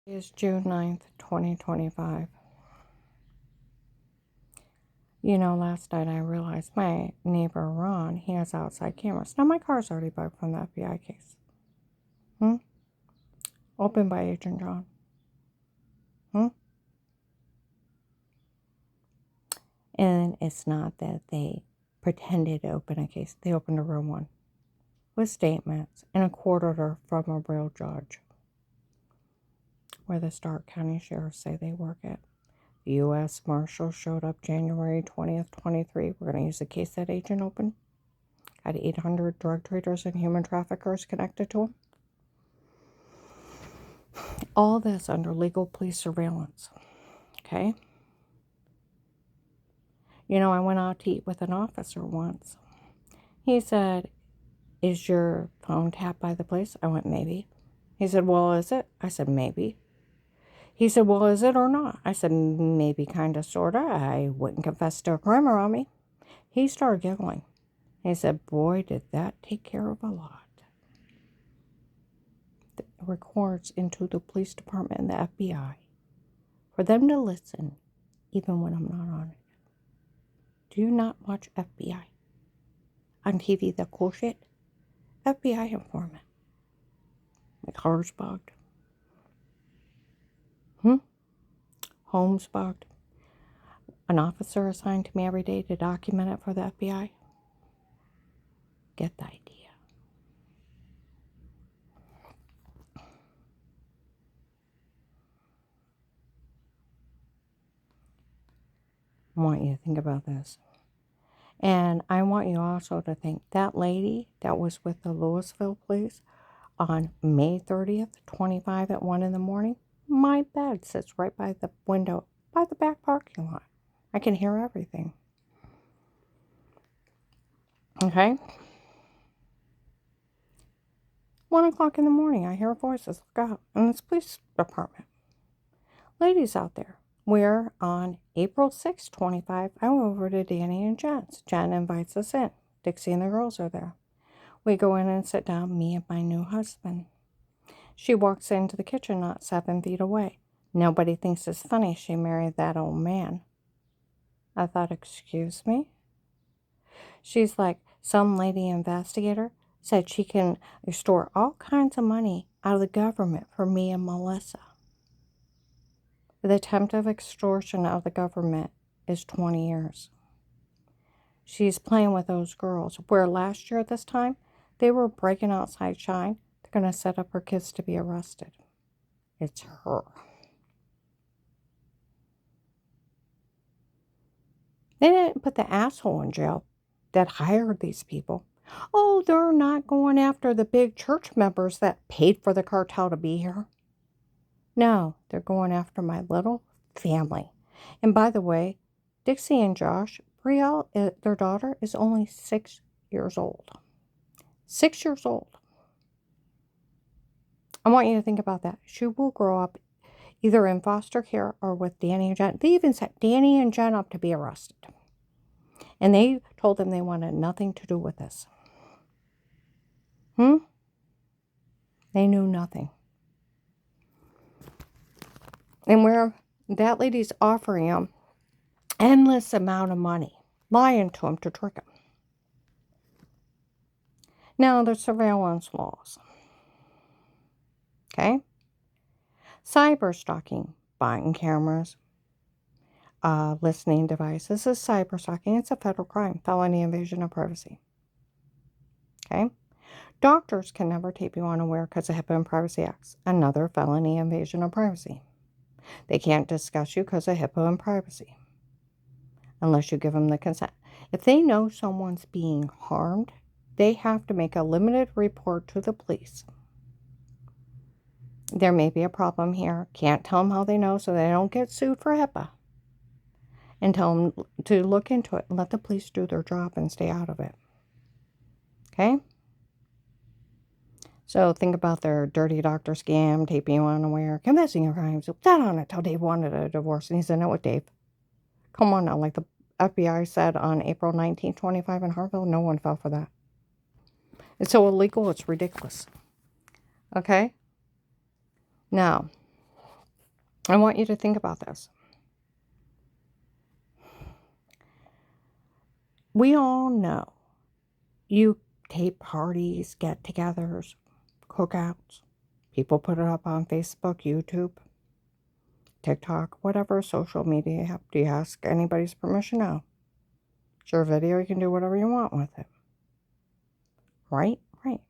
Is June 9th, 2025. Last night I realized my neighbor Ron, he has outside cameras. Now my car's already bugged from the FBI case. Opened by Agent John. And it's not that they pretended to open a case. They opened a real one with statements and a court order from a real judge where the Stark County Sheriffs say they work at. The U.S. Marshal showed up January 20th, 23. We're going to use the case that agent opened. Got 800 drug traders and human traffickers connected to him. All this under legal police surveillance. Okay? I went out to eat with an officer once. He said, "Is your phone tapped by the police?" I went, "Maybe." He said, "Well, is it?" I said, "Maybe." He said, "Well, is it or not?" I said, "Maybe, kind of, sort of. I wouldn't confess to a crime around me." He started giggling. He said, "Boy, did that take care of a lot." It records into the police department and the FBI for them to listen even when I'm not on it. Do you not watch FBI on TV, the cool shit? FBI informant. My car's bugged. Home's bugged. An officer assigned to me every day to document it for the FBI. Get the idea. I want you to think about this. And I want you also to think that lady that was with the Louisville police on May 30th, 25 at 1 in the morning, my bed sits right by the window, by the back parking lot. I can hear everything. Okay? 1 o'clock in the morning, I hear voices. Look out. And it's police department. Ladies out there. We're on April 6th, 25. I went over to Danny and Jen's. Jen invites us in. Dixie and the girls are there. We go in and sit down, me and my new husband. She walks into the kitchen not 7 feet away. Nobody thinks it's funny she married that old man. I thought, excuse me? She's like, some lady investigator said she can extort all kinds of money out of the government for me and Melissa. The attempt of extortion out of the government is 20 years. She's playing with those girls. Where last year at this time, they were breaking outside Shine. They're going to set up her kids to be arrested. It's her. They didn't put the asshole in jail that hired these people. Oh, they're not going after the big church members that paid for the cartel to be here. No, they're going after my little family. And by the way, Dixie and Josh, Brielle, their daughter, is only 6 years old. 6 years old. I want you to think about that. She will grow up either in foster care or with Danny and Jen. They even set Danny and Jen up to be arrested. And they told them they wanted nothing to do with this. They knew nothing. And where that lady's offering them endless amount of money, lying to them to trick them. Now, there's surveillance laws. Okay? Cyber stalking, buying cameras, listening devices is cyber stalking. It's a federal crime, felony invasion of privacy. Okay? Doctors can never tape you unaware because of HIPAA and Privacy Acts. Another felony invasion of privacy. They can't discuss you because of HIPAA and privacy. Unless you give them the consent. If they know someone's being harmed, they have to make a limited report to the police. There may be a problem here. Can't tell them how they know so they don't get sued for HIPAA. And tell them to look into it and let the police do their job and stay out of it. Okay? So think about their dirty doctor scam, taping you unaware, confessing your crimes. That on it till Dave wanted a divorce. And he said, "No, what, Dave? Come on now." Like the FBI said on April 19, 25 in Harville, no one fell for that. It's so illegal, it's ridiculous. Okay? Now, I want you to think about this. We all know you tape parties, get-togethers, cookouts. People put it up on Facebook, YouTube, TikTok, whatever social media you have. Do you ask anybody's permission? No. It's your video. You can do whatever you want with it. Right? Right.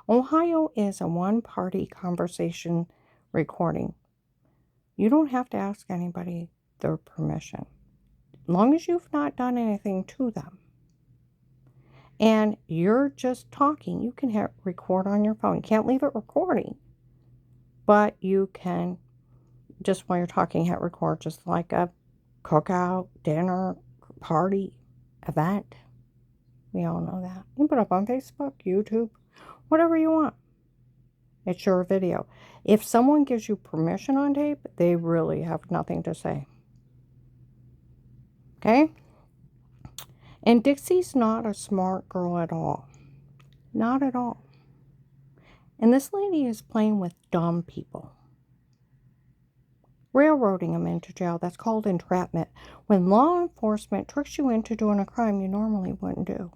Ohio is a one-party conversation recording. You don't have to ask anybody their permission, as long as you've not done anything to them. And you're just talking. You can hit record on your phone. You can't leave it recording, but you can, just while you're talking, hit record, just like a cookout, dinner, party, event. We all know that. You can put it up on Facebook, YouTube, whatever you want. It's your video. If someone gives you permission on tape, they really have nothing to say. Okay? And Dixie's not a smart girl at all. Not at all. And this lady is playing with dumb people. Railroading them into jail. That's called entrapment. When law enforcement tricks you into doing a crime you normally wouldn't do.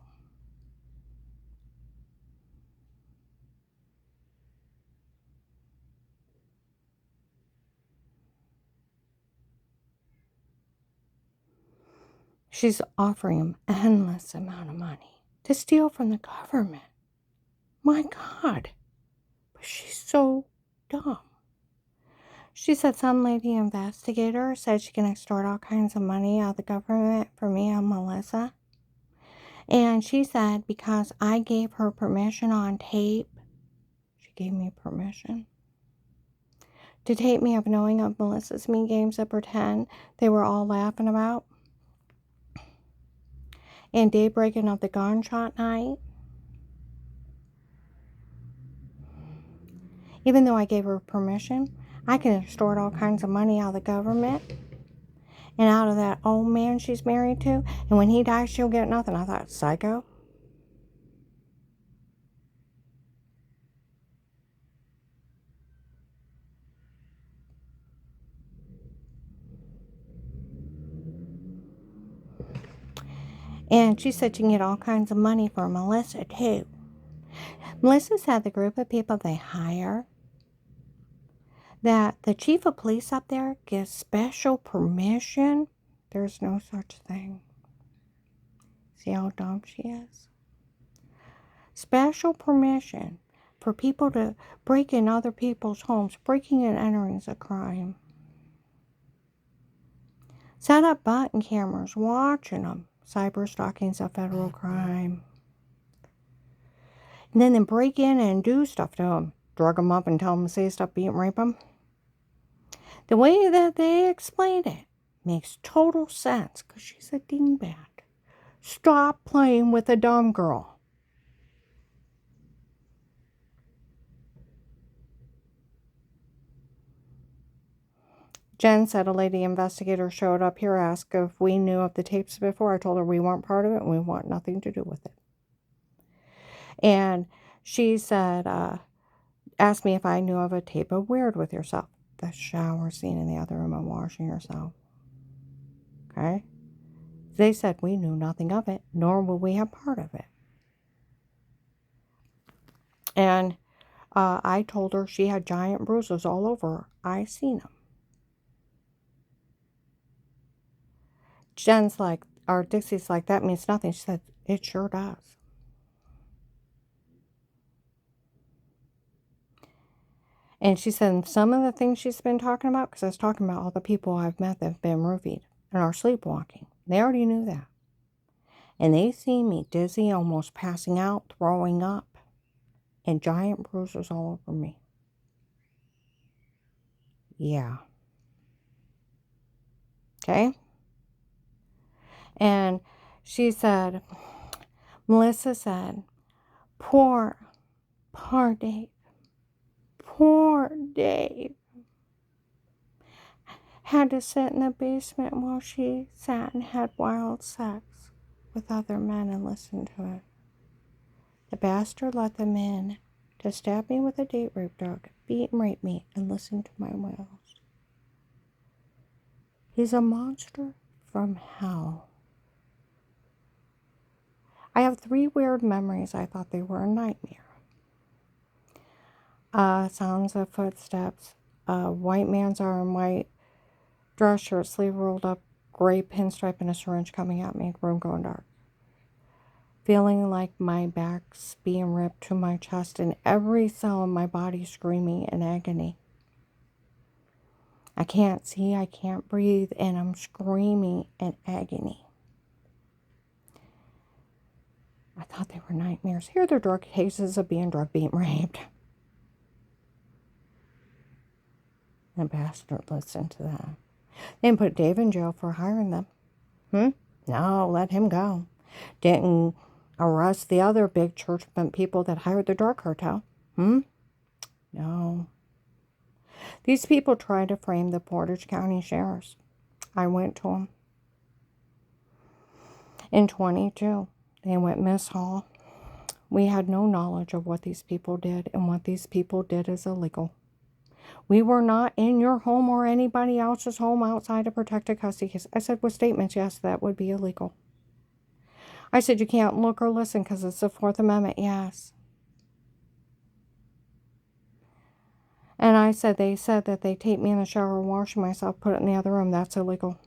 She's offering him endless amount of money to steal from the government. My God. But she's so dumb. She said some lady investigator said she can extort all kinds of money out of the government for me and Melissa. And she said because I gave her permission on tape, she gave me permission to tape me of knowing of Melissa's mean games of pretend they were all laughing about. And daybreaking of the gunshot night. Even though I gave her permission, I can extort all kinds of money out of the government and out of that old man she's married to. And when he dies, she'll get nothing. I thought, psycho? And she said she can get all kinds of money for Melissa, too. Melissa said the group of people they hire, that the chief of police up there gives special permission. There's no such thing. See how dumb she is? Special permission for people to break in other people's homes. Breaking and entering is a crime. Set up button cameras, watching them. Cyber stalking is a federal crime. And then break in and do stuff to them. Drug them up and tell them to say stuff, beat them, rape them. The way that they explained it makes total sense because she's a dingbat. Stop playing with a dumb girl. Jen said a lady investigator showed up here, asked if we knew of the tapes before. I told her we weren't part of it and we want nothing to do with it. And she said, asked me if I knew of a tape of Weird with Yourself. The shower scene in the other room and washing yourself. Okay? They said we knew nothing of it, nor will we have part of it. And I told her she had giant bruises all over her. I seen them. Jen's like, or Dixie's like, that means nothing. She said, it sure does. And she said some of the things she's been talking about, because I was talking about all the people I've met that have been roofied and are sleepwalking. They already knew that. And they seen me dizzy, almost passing out, throwing up, and giant bruises all over me. Yeah. Okay? And she said, Melissa said, poor Dave. Poor Dave. Had to sit in the basement while she sat and had wild sex with other men and listened to it. The bastard let them in to stab me with a date rape dog, beat and rape me, and listen to my wails. He's a monster from hell. I have 3 weird memories. I thought they were a nightmare. Sounds of footsteps. White man's arm, white dress shirt, sleeve rolled up, gray pinstripe, and a syringe coming at me. Room going dark. Feeling like my back's being ripped to my chest and every cell in my body screaming in agony. I can't see, I can't breathe, and I'm screaming in agony. I thought they were nightmares. Here are the drug cases of being drug being raped. The bastard listened to that. They didn't put Dave in jail for hiring them. No, let him go. Didn't arrest the other big church people that hired the drug cartel. No. These people tried to frame the Portage County sheriffs. I went to them. In 22, they went, Miss Hall, we had no knowledge of what these people did, and what these people did is illegal. We were not in your home or anybody else's home outside a protected custody case. I said, with statements, yes, that would be illegal. I said, you can't look or listen because it's the Fourth Amendment, yes. And I said, they said that they taped me in the shower washing myself, put it in the other room. That's illegal.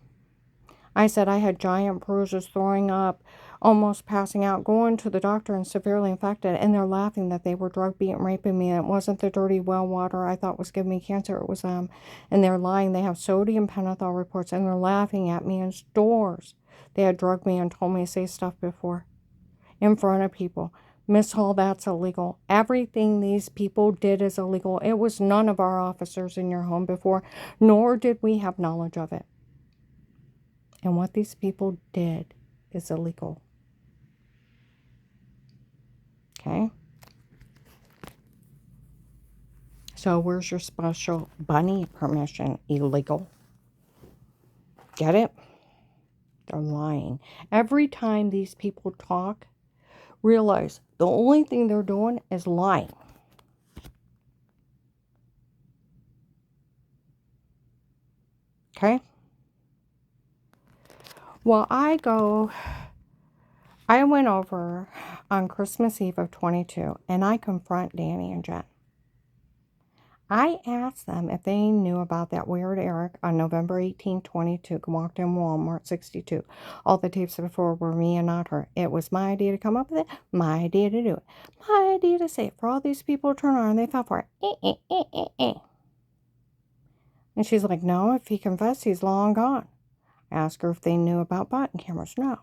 I said I had giant bruises, throwing up, almost passing out, going to the doctor and severely infected. And they're laughing that they were drug beating, raping me. And it wasn't the dirty well water I thought was giving me cancer. It was them. And they're lying. They have sodium pentothal reports. And they're laughing at me in stores. They had drugged me and told me to say stuff before. In front of people. Miss Hall, that's illegal. Everything these people did is illegal. It was none of our officers in your home before, nor did we have knowledge of it. And what these people did is illegal. Okay? So where's your special bunny permission? Illegal. Get it? They're lying. Every time these people talk, realize the only thing they're doing is lying. Okay? Well, I went over on Christmas Eve of 22, and I confront Danny and Jen. I asked them if they knew about that weird Eric on November 18, 22, walked in Walmart 62. All the tapes before were me and not her. It was my idea to come up with it, my idea to do it, my idea to say it. For all these people to turn around, they fell for it. And she's like, no, if he confessed, he's long gone. I asked her if they knew about button cameras. No.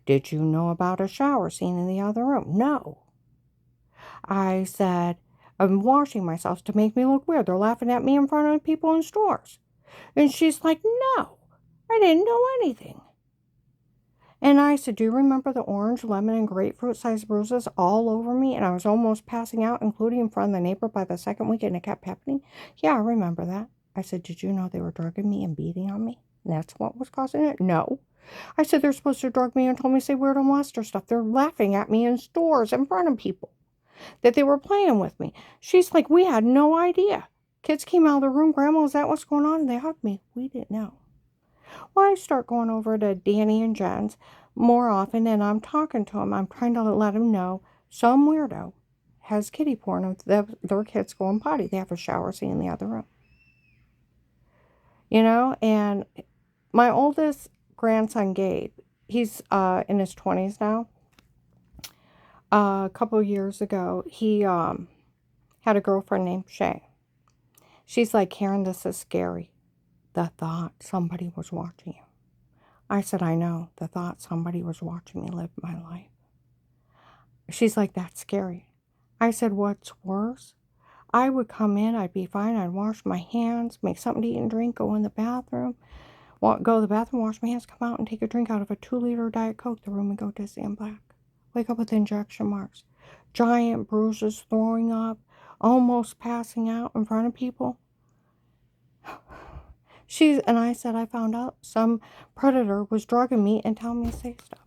Did you know about a shower scene in the other room? No. I said, I'm washing myself to make me look weird. They're laughing at me in front of people in stores. And she's like, no, I didn't know anything. And I said, do you remember the orange, lemon, and grapefruit-sized bruises all over me? And I was almost passing out, including in front of the neighbor by the second week, and it kept happening. Yeah, I remember that. I said, did you know they were drugging me and beating on me? And that's what was causing it? No. I said, they're supposed to drug me and told me to say weird and monster stuff. They're laughing at me in stores in front of people. That they were playing with me. She's like, we had no idea. Kids came out of the room, Grandma, is that what's going on? And they hugged me. We didn't know. Well, I start going over to Danny and Jen's more often, and I'm talking to them. I'm trying to let them know some weirdo has kiddie porn of their kids going potty. They have a shower scene in the other room. You know, and my oldest grandson, Gabe, he's in his 20s now. A couple years ago, he had a girlfriend named Shay. She's like, Karen, this is scary. The thought somebody was watching you. I said, I know. The thought somebody was watching me live my life. She's like, that's scary. I said, what's worse? I would come in, I'd be fine, I'd wash my hands, make something to eat and drink, go in the bathroom, go to the bathroom, wash my hands, come out and take a drink out of a 2-liter Diet Coke. The room would go dizzy and black. Wake up with injection marks, giant bruises, throwing up, almost passing out in front of people. And I said, I found out some predator was drugging me and telling me to say stuff.